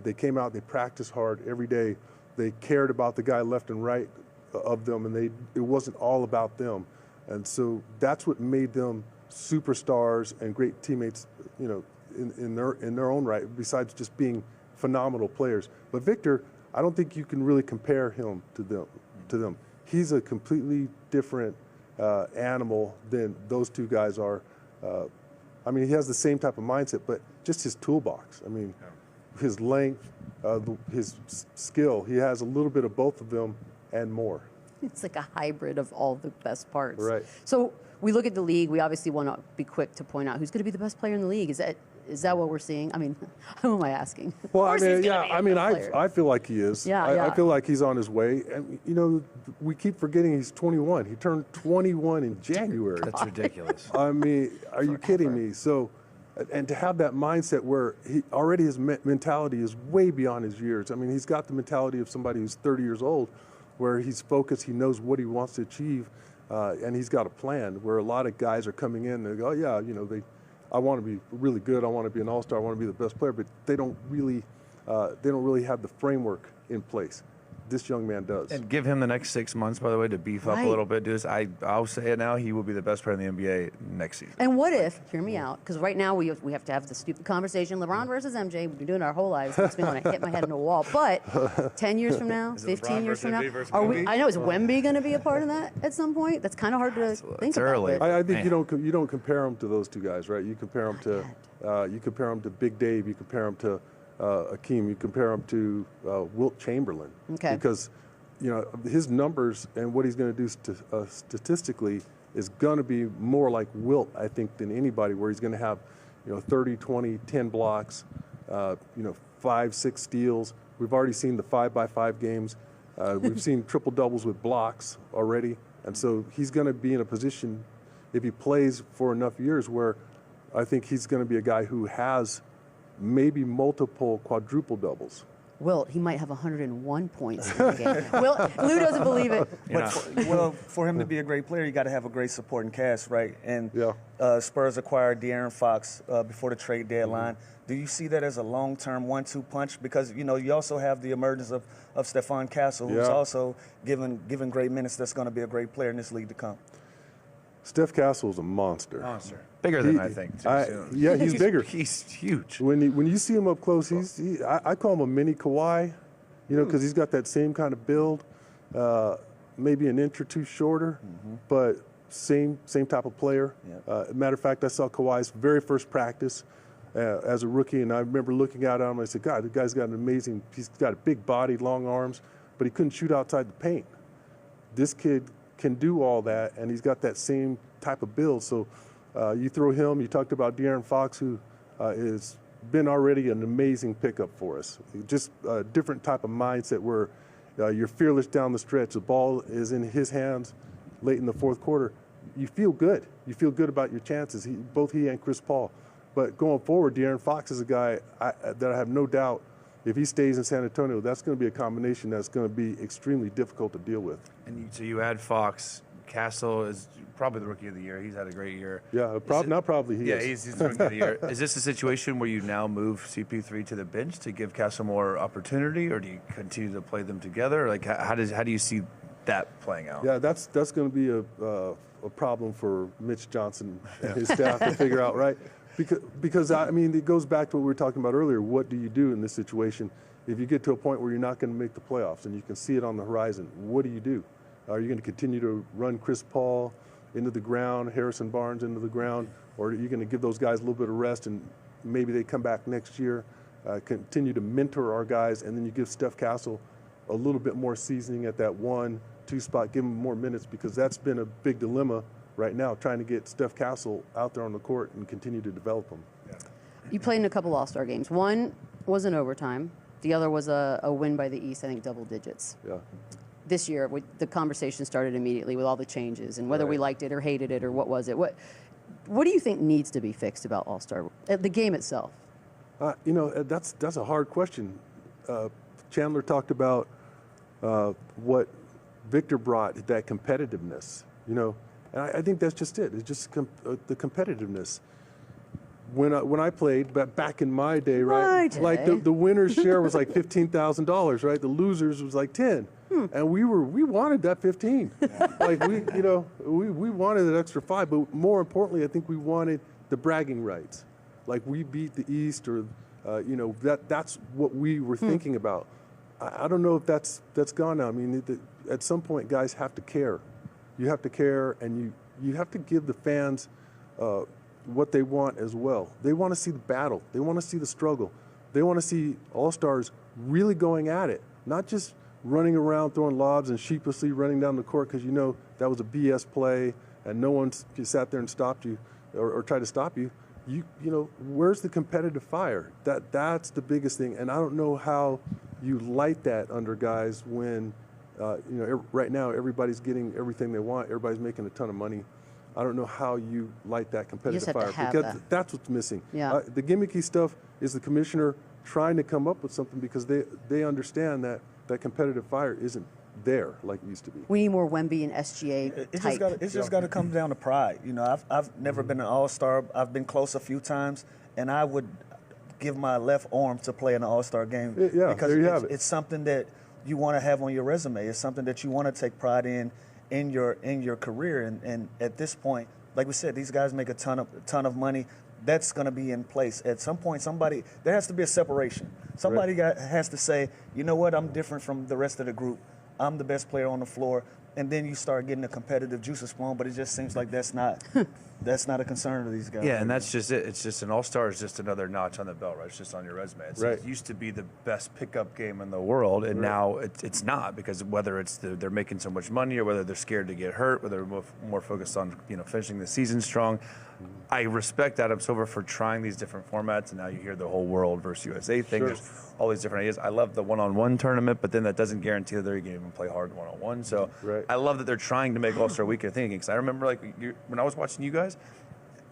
They came out, they practiced hard every day. They cared about the guy left and right of them, and it wasn't all about them. And so that's what made them superstars and great teammates, you know, in their own right, besides just being phenomenal players. But Victor, I don't think you can really compare him to them. He's a completely different animal than those two guys are. I mean, he has the same type of mindset, but just his toolbox. I mean, his length, his skill. He has a little bit of both of them and more.
It's like a hybrid of all the best parts.
Right.
So we look at the league. We obviously want to be quick to point out who's going to be the best player in the league. Is that what we're seeing? I mean, who am I asking?
Well, I mean, yeah. I mean, I feel like he is.
Yeah,
I feel like he's on his way. And you know, we keep forgetting he's 21. He turned 21 in January.
That's ridiculous.
I mean, are you kidding me? So, and to have that mindset where his mentality is way beyond his years. I mean, he's got the mentality of somebody who's 30 years old, where he's focused, he knows what he wants to achieve, and he's got a plan. Where a lot of guys are coming in, they go, oh, yeah, you know, I want to be really good, I want to be an all-star, I want to be the best player, but they don't really have the framework in place. This young man does.
And give him the next 6 months, by the way, to beef up a little bit. I'll say it now, he will be the best player in the NBA next season.
And what if, hear me out, because right now we have to have the stupid conversation, LeBron versus MJ, we've been doing it our whole lives, it makes me want to hit my head in a wall. But 10 years from now, 15 years from now, I know, is Wemby going to be a part of that at some point? That's kind of hard to think about.
Early.
I think you don't compare them to those two guys, right? You compare them to Big Dave, you compare them to Akeem, you compare him to Wilt Chamberlain.
Okay.
Because his numbers and what he's going to do statistically is going to be more like Wilt, I think, than anybody, where he's going to have, 30, 20, 10 blocks, 5, 6 steals. We've already seen the 5x5 games. We've seen triple doubles with blocks already. And so he's going to be in a position, if he plays for enough years, where I think he's going to be a guy who has maybe multiple quadruple doubles.
Wilt, he might have 101 points in the game. Lou doesn't believe it.
But for him to be a great player, you got to have a great supporting cast, right? And Spurs acquired De'Aaron Fox before the trade deadline. Do you see that as a long-term 1-2 punch? Because you also have the emergence of STEPHON Castle, who's also given great minutes. That's going to be a great player in this league to come.
Steph Castle is a monster.
Bigger than I think.
Yeah, he's bigger.
He's huge.
When you see him up close, I call him a mini Kawhi, because he's got that same kind of build, maybe an inch or two shorter, but same type of player. Matter of fact, I saw Kawhi's very first practice as a rookie, and I remember looking at him and I said, God, the guy's got he's got a big body, long arms, but he couldn't shoot outside the paint. This kid can do all that, and he's got that same type of build. So you throw him, you talked about De'Aaron Fox, who has been already an amazing pickup for us. Just a different type of mindset where you're fearless down the stretch. The ball is in his hands late in the fourth quarter. You feel good. You feel good about your chances, both he and Chris Paul. But going forward, De'Aaron Fox is a guy that I have no doubt, if he stays in San Antonio, that's going to be a combination that's going to be extremely difficult to deal with.
And so you add Fox. Castle is probably the rookie of the year. He's had a great year.
Yeah, not probably. He is.
He's the rookie of the year. Is this a situation where you now move CP3 to the bench to give Castle more opportunity, or do you continue to play them together? Like, how do you see that playing out?
Yeah, that's going to be a problem for Mitch Johnson and his staff to figure out, right? Because I mean, it goes back to what we were talking about earlier. What do you do in this situation if you get to a point where you're not going to make the playoffs and you can see it on the horizon? What do you do? Are you going to continue to run Chris Paul into the ground, Harrison Barnes into the ground, or are you going to give those guys a little bit of rest and maybe they come back next year, continue to mentor our guys, and then you give Steph Castle a little bit more seasoning at that 1-2 spot, give him more minutes, because that's been a big dilemma right now, trying to get Steph Castle out there on the court and continue to develop him.
You played in a couple All-Star games. One was in overtime. The other was a win by the East, I think double digits.
Yeah.
This year, the conversation started immediately with all the changes and whether we liked it or hated it or what was it. What do you think needs to be fixed about All-Star, the game itself?
That's a hard question. Chandler talked about what Victor brought, that competitiveness, and I think that's just it. It's just the competitiveness. When I played back in my day, right? Like the winner's share was like $15,000, right? The losers was like 10. And we wanted that 15. Like we wanted that extra 5, but more importantly, I think we wanted the bragging rights. Like we beat the East, or that's what we were thinking about. I don't know if that's gone now. I mean, at some point, guys have to care. You have to care, and you have to give the fans what they want as well. They want to see the battle. They want to see the struggle. They want to see All-Stars really going at it, not just running around throwing lobs and sheepishly running down the court because that was a BS play and no one sat there and stopped you or tried to stop you. Where's the competitive fire? That's the biggest thing, and I don't know how you light that under guys when right now everybody's getting everything they want. Everybody's making a ton of money. I don't know how you light that competitive fire, because that's what's missing.
Yeah.
The gimmicky stuff is the commissioner trying to come up with something because they understand that competitive fire isn't there like it used to be.
We need more Wemby and SGA type.
It's just got to come down to pride. I've never been an All-Star. I've been close a few times, and I would give my left arm to play in an All-Star game.
Yeah,
because
there you have it.
It's something that you want to have on your resume. It's something that you want to take pride in your career. And at this point, like we said, these guys make a ton of money. That's going to be in place. At some point, there has to be a separation. Somebody has to say, you know what, I'm different from the rest of the group. I'm the best player on the floor. and then you start getting the competitive juices flowing. But it just seems like that's not a concern to these guys.
Yeah, and that's just it. It's just an all-star is just another notch on the belt, right? It's just on your resume. It used to be the best pickup game in the world, and now it's not, because whether it's they're making so much money or whether they're scared to get hurt, whether they're more focused on finishing the season strong. I respect Adam Silver for trying these different formats, and now you hear the whole world versus USA thing. There's all these different ideas. I love the one-on-one tournament, but then that doesn't guarantee that they're going to even play hard one-on-one. So I love that they're trying to make All-Star Weekend thinking, because I remember when I was watching you guys,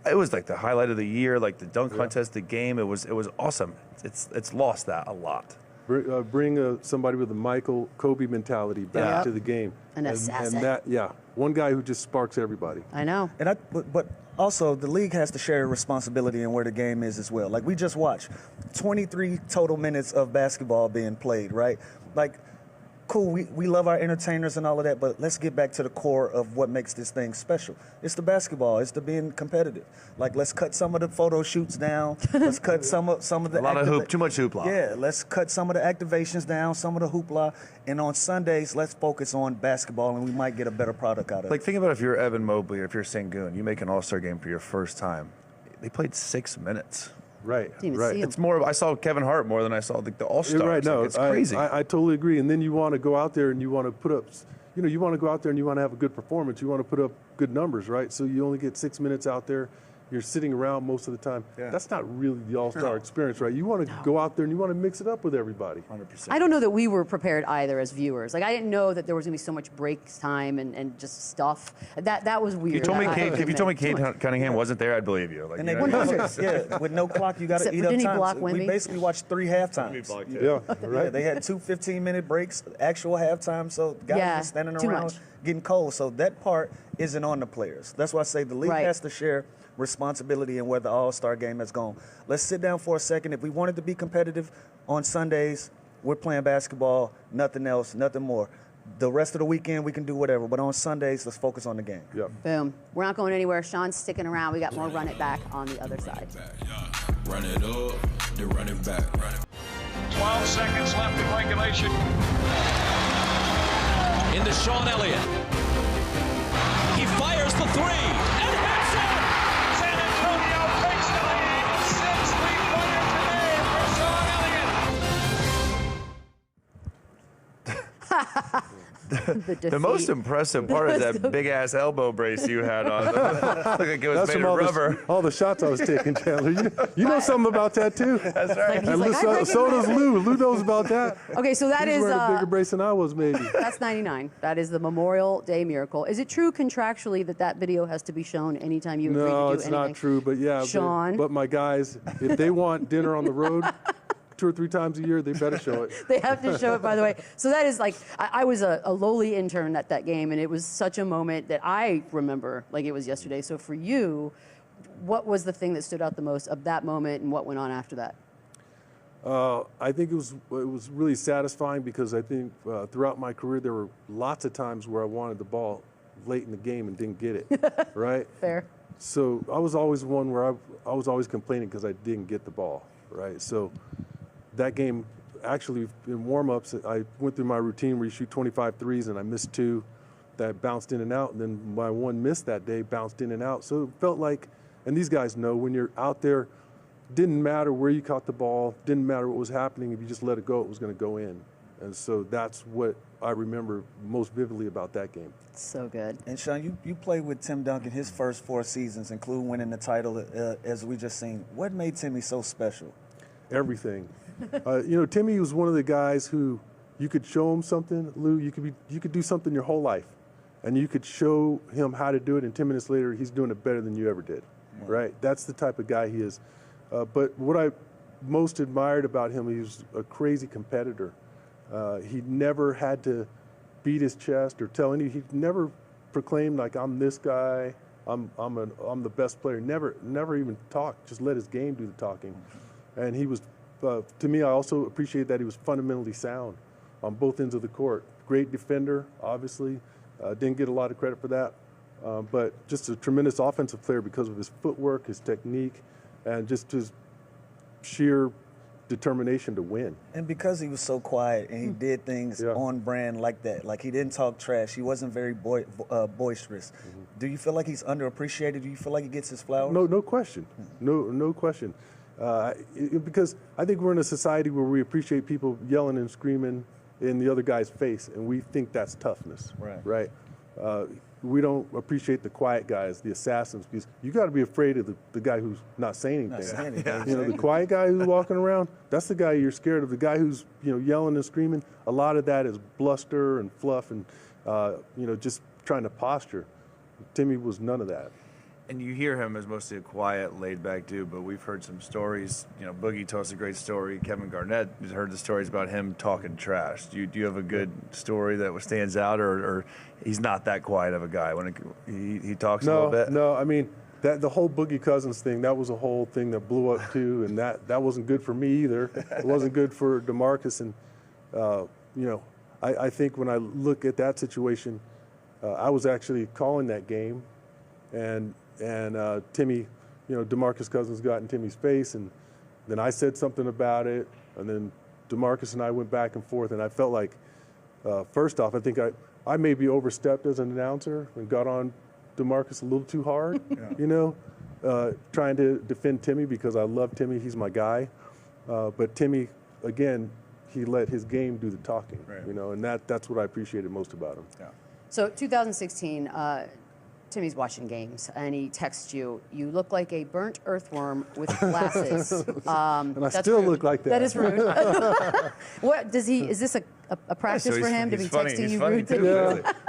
it was like the highlight of the year, like the dunk contest, the game. It was awesome. It's lost that a lot.
Bring somebody with a Kobe mentality back to the game.
An assassin.
And that, one guy who just sparks everybody.
I know.
And but also the league has to share responsibility in where the game is as well. Like, we just watched 23 total minutes of basketball being played, right? Like, cool, we love our entertainers and all of that, but let's get back to the core of what makes this thing special. It's the basketball. It's the being competitive. Like, let's cut some of the photo shoots down. Let's cut some of the
too much hoopla.
Yeah, let's cut some of the activations down, some of the hoopla, and on Sundays let's focus on basketball, and we might get a better product out of it.
Like, think about if you're Evan Mobley or if you're Sengun, you make an All-Star game for your first time. They played 6 minutes.
Right.
It's more. I saw Kevin Hart more than I saw the All-Stars.
Right. No,
it's crazy.
I totally agree. And then you want to go out there and you want to put up, you want to go out there and you want to have a good performance. You want to put up good numbers, right? So you only get 6 minutes out there. You're sitting around most of the time. Yeah. That's not really the All-Star experience, right? You want to go out there and you want to mix it up with everybody.
100%.
I don't know that we were prepared either as viewers. Like, I didn't know that there was going to be so much break time and just stuff. That was weird.
If you told me Cade Cunningham wasn't there, I'd believe you. Like,
and with no clock, you got to eat up time.
Block Wemby?
We basically watched 3 halftimes.
Right.
Yeah, they had 2 15-minute breaks, actual halftime, so guys were standing around getting cold. So that part isn't on the players. That's why I say the league has to share responsibility in where the All-Star game has gone. Let's sit down for a second. If we wanted to be competitive on Sundays, we're playing basketball, nothing else, nothing more. The rest of the weekend, we can do whatever. But on Sundays, let's focus on the game.
Boom. We're not going anywhere. Sean's sticking around. We got more Run It Back on the other side.
Run it up, then run it back.
12 seconds left in regulation. Into Sean Elliott. He fires the three and hits it! San Antonio takes the lead. 6 3-pointer today for Sean Elliott.
The most impressive part is that big-ass elbow brace you had on. Looked like it was made of rubber.
All the shots I was taking, Chandler. You know something about that, too.
That's right.
So does Lou. Lou knows about that.
Okay, so that
He's
is
wearing a bigger brace than I was, maybe.
That's 99. That is the Memorial Day Miracle. Is it true contractually that video has to be shown anytime you agree to do anything?
No, it's not true, but yeah.
Sean?
But my guys, if they want dinner on the road 2 or 3 times a year, they better show it.
They have to show it, by the way. So that is like, I was a lowly intern at that game, and it was such a moment that I remember like it was yesterday. So for you, what was the thing that stood out the most of that moment, and what went on after that?
I think it was really satisfying, because I think throughout my career there were lots of times where I wanted the ball late in the game and didn't get it, right?
Fair.
So I was always one where I was always complaining because I didn't get the ball, right? So that game, actually, in warm-ups, I went through my routine where you shoot 25 threes, and I missed 2 that bounced in and out, and then my one miss that day bounced in and out. So it felt like, and these guys know, when you're out there, didn't matter where you caught the ball, didn't matter what was happening. If you just let it go, it was going to go in. And so that's what I remember most vividly about that game.
So good.
And Sean, you played with Tim Duncan his first 4 seasons, including winning the title, as we just seen. What made Timmy so special?
Everything. Timmy was one of the guys who you could show him something, Lou. You could do something your whole life, and you could show him how to do it, and 10 minutes later, he's doing it better than you ever did, right? That's the type of guy he is. But what I most admired about him, he was a crazy competitor. He never had to beat his chest or he never proclaimed like, I'm this guy, I'm the best player. Never even talked. Just let his game do the talking. And he was, to me, I also appreciate that he was fundamentally sound on both ends of the court. Great defender, obviously. Didn't get a lot of credit for that. But just a tremendous offensive player because of his footwork, his technique, and just his sheer determination to win.
And because he was so quiet and he did things on brand like that, like he didn't talk trash, he wasn't very boisterous. Do you feel like he's underappreciated? Do you feel like he gets his flowers?
No question. No question. Because I think we're in a society where we appreciate people yelling and screaming in the other guy's face, and we think that's toughness. Right. We don't appreciate the quiet guys, the assassins, because you got to be afraid of the guy who's not saying anything. You know, the quiet guy who's walking around, that's the guy you're scared of. The guy who's, you know, yelling and screaming, a lot of that is bluster and fluff and, you know, just trying to posture. Timmy was none of that.
And you hear him as mostly a quiet, laid-back dude, but we've heard some stories. You know, Boogie told us a great story. Kevin Garnett has heard the stories about him talking trash. Do you have a good story that stands out, or he's not that quiet of a guy when he talks a little bit?
No, I mean, the whole Boogie Cousins thing, that was a whole thing that blew up too, and that wasn't good for me either. It wasn't good for DeMarcus, and you know, I think when I look at that situation, I was actually calling that game, and Timmy, you know, DeMarcus Cousins got in Timmy's face, and then I said something about it, and then DeMarcus and I went back and forth, and I felt like, first off, I think I maybe overstepped as an announcer and got on DeMarcus a little too hard, you know, trying to defend Timmy because I love Timmy, he's my guy, but Timmy, again, he let his game do the talking, you know, and that's what I appreciated most about him.
So 2016, Timmy's watching games, and he texts you, "You look like a burnt earthworm with glasses."
And I still look like that.
That is rude. What does he? Is this a practice for him to be texting you rude things?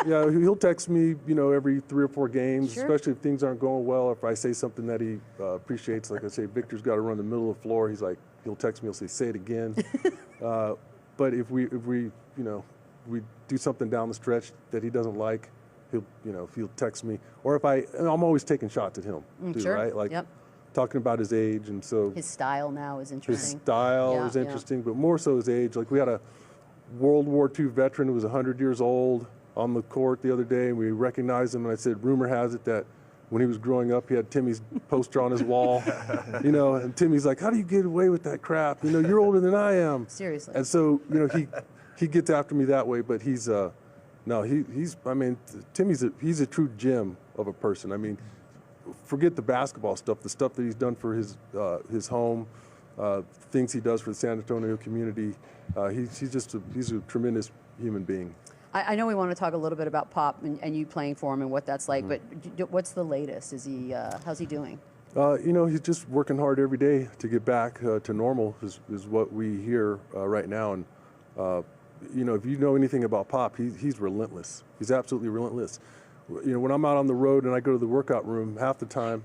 Yeah, he'll text me, you know, every 3 or 4 games, especially if things aren't going well. If I say something that he appreciates, like I say, Victor's got to run the middle of the floor. He's like, he'll text me. He'll say it again. But if we, you know, we do something down the stretch that he doesn't like, he'll text me, or if I'm always taking shots at him, too, right? Like talking about his age, and so
his style now is interesting.
His style is interesting, but more so his age. Like we had a World War II veteran who was 100 years old on the court the other day, and we recognized him. And I said, rumor has it that when he was growing up, he had Timmy's poster on his wall, you know. And Timmy's like, "How do you get away with that crap? You know, you're older than I am."
Seriously.
And so, you know, he gets after me that way, but he's. No, he's. I mean, Timmy's he's a true gem of a person. I mean, forget the basketball stuff, the stuff that he's done for his home, things he does for the San Antonio community. He's a tremendous human being.
I know we want to talk a little bit about Pop and you playing for him and what that's like, but what's the latest? Is he? How's he doing?
You know, he's just working hard every day to get back to normal. Is what we hear right now, and. You know, if you know anything about Pop, he's relentless. He's absolutely relentless. You know, when I'm out on the road and I go to the workout room, half the time,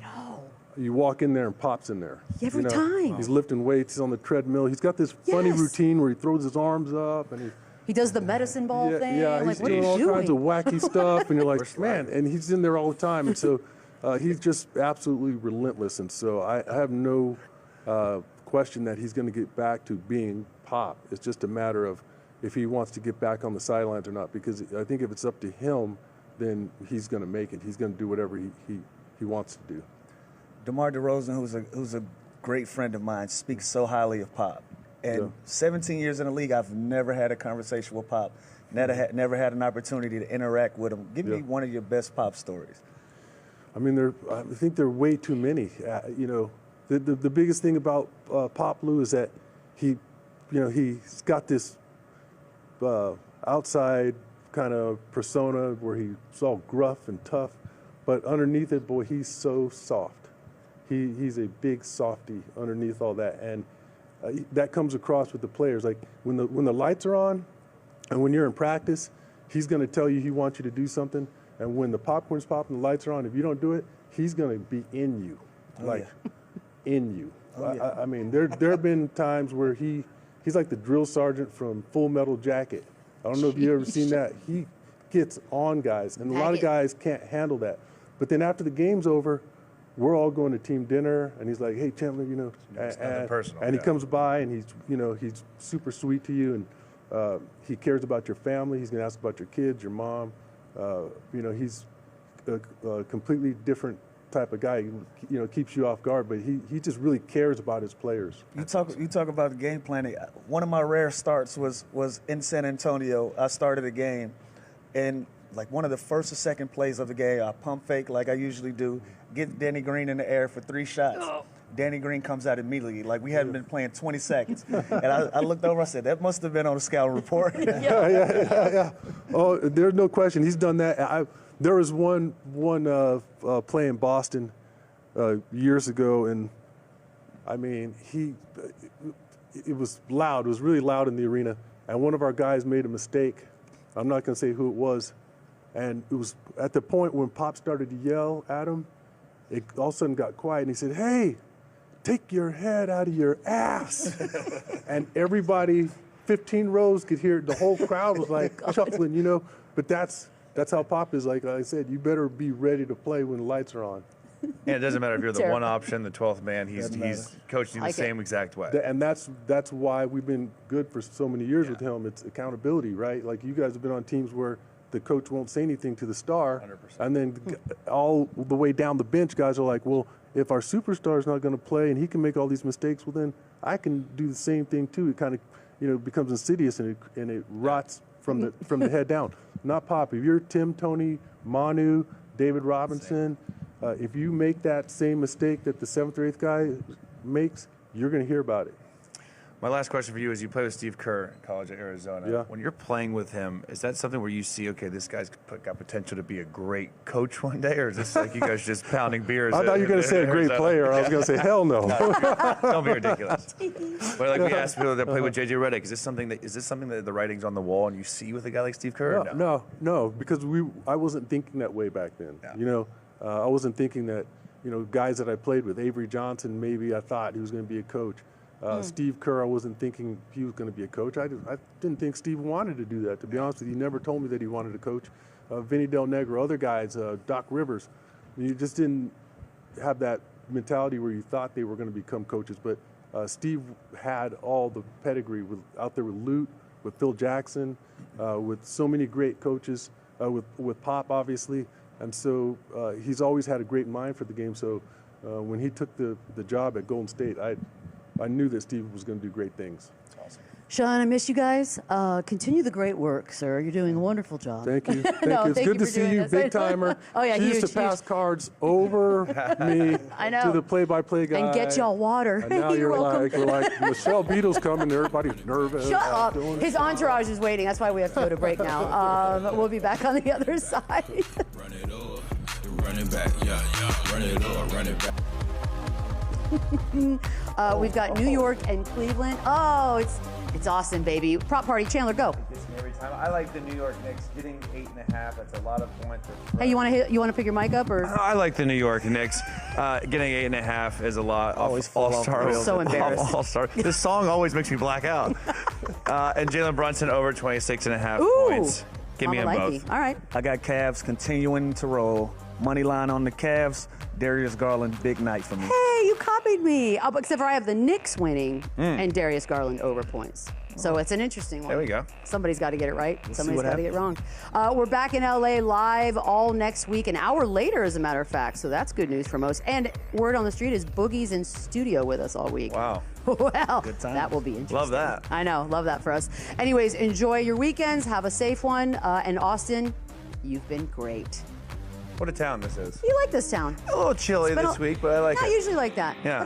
you walk in there and Pop's in there.
Every time.
He's lifting weights. He's on the treadmill. He's got this funny routine where he throws his arms up and
he does the medicine ball thing.
Yeah,
like,
he's doing all kinds of wacky stuff, and you're like, man, and he's in there all the time. And so he's just absolutely relentless. And so I have no question that he's going to get back to being Pop. It's just a matter of if he wants to get back on the sidelines or not, because I think if it's up to him, then he's going to make it. He's going to do whatever he wants to do.
DeMar DeRozan, who's a great friend of mine, speaks so highly of Pop. And 17 years in the league, I've never had a conversation with Pop, never had an opportunity to interact with him. Give me one of your best Pop stories.
I mean, I think there are way too many. You know, the biggest thing about Pop Lou is that he's got this outside kind of persona where he's all gruff and tough, but underneath it, boy, he's so soft. He's a big softy underneath all that, and that comes across with the players. Like when the lights are on, and when you're in practice, he's going to tell you he wants you to do something, and when the popcorn's popping, the lights are on. If you don't do it, he's going to be in you, in you. I mean, there have been times where he's like the drill sergeant from Full Metal Jacket. I don't know if you've ever seen that. He gets on guys, and a lot of guys can't handle that. But then after the game's over, we're all going to team dinner, and he's like, "Hey, Chandler, you know," and he comes by, and he's super sweet to you, and he cares about your family. He's going to ask about your kids, your mom. You know, he's a completely different type of guy. You know, keeps you off guard, but he just really cares about his players.
You talk about the game planning. One of my rare starts was in San Antonio. I started a game, and like one of the first or second plays of the game, I pump fake like I usually do, get Danny Green in the air for 3 shots. Danny Green comes out immediately, like we hadn't been playing 20 seconds. And I looked over, I said, that must have been on the scouting report.
Yeah. Oh, there's no question. He's done that. There was one play in Boston years ago, and I mean, it was loud. It was really loud in the arena, and one of our guys made a mistake. I'm not going to say who it was, and it was at the point when Pop started to yell at him. It all of a sudden got quiet, and he said, "Hey, take your head out of your ass." And everybody, 15 rows could hear it. The whole crowd was like chuckling, you know. But that's how Pop is. Like I said, you better be ready to play when the lights are on.
And it doesn't matter if you're the one option, the 12th man. He's coaching the same exact way.
And that's why we've been good for so many years with him. It's accountability, right? Like you guys have been on teams where the coach won't say anything to the star,
100%.
and then all the way down the bench, guys are like, well, if our superstar is not going to play and he can make all these mistakes, well, then I can do the same thing too. It kind of, you know, becomes insidious and it rots from the head down. Not Pop. If you're Tim, Tony, Manu, David Robinson, if you make that same mistake that the 7th or 8th guy makes, you're going to hear about it.
My last question for you is, you play with Steve Kerr in college at Arizona.
Yeah.
When you're playing with him, is that something where you see, okay, this guy's got potential to be a great coach one day, or is this like you guys just pounding beers?
I thought you were going to say a great player. I was going to say, hell no.
Don't be ridiculous. But like we asked people that play with JJ Redick, is this something that the writing's on the wall and you see with a guy like Steve Kerr?
No, because I wasn't thinking that way back then. Yeah. You know, I wasn't thinking that, you know, guys that I played with, Avery Johnson, maybe I thought he was going to be a coach. Steve Kerr, I wasn't thinking he was going to be a coach. I didn't think Steve wanted to do that, to be honest with you. He never told me that he wanted to coach. Vinny Del Negro, other guys, Doc Rivers. You just didn't have that mentality where you thought they were going to become coaches. But Steve had all the pedigree out there with Lute, with Phil Jackson, with so many great coaches, with Pop, obviously. And so he's always had a great mind for the game. So when he took the job at Golden State, I knew that Steve was going to do great things.
That's awesome.
Sean, I miss you guys. Continue the great work, sir. You're doing a wonderful job.
Thank you. Thank you. It's good to see you, big timer.
Oh, yeah,
she
huge,
used to pass cards over me
I know.
to the play-by-play guy.
And get y'all water.
And now
You're welcome.
we're like, Michelle Beadle's coming. Everybody's nervous.
Shut up. His entourage is waiting. That's why we have to go to break now. We'll be back on the other side.
Run it up, run it back, yeah. Run it up, run it back.
We've got New York and Cleveland. Oh, it's Austin, baby. Prop party. Chandler, go.
Gets me every time. I like the New York Knicks getting 8.5. That's a lot of points.
Hey, you want to pick your mic up or?
I like the New York Knicks. Getting 8.5 is a lot.
Always
All-Star.
I'm so embarrassed.
All-Star. This song always makes me black out. And Jalen Brunson over 26.5 points. Give me them both.
All right.
I got Cavs continuing to roll. Money line on the Cavs. Darius Garland, big night for me.
Hey, you copied me. Except for I have the Knicks winning and Darius Garland over points. So it's an interesting one.
There we go.
Somebody's got to get it right. Somebody's
what
got to get it wrong. We're back in LA live all next week, an hour later, as a matter of fact. So that's good news for most. And word on the street is Boogie's in studio with us all week.
Wow.
Well,
Good times.
that will be interesting.
Love that.
I know. Love that for us. Anyways, enjoy your weekends. Have a safe one. And Austin, you've been great.
What a town this is.
You like this town.
A little chilly
It's been
this week, but I like
Not
it.
usually like that.
Yeah.
But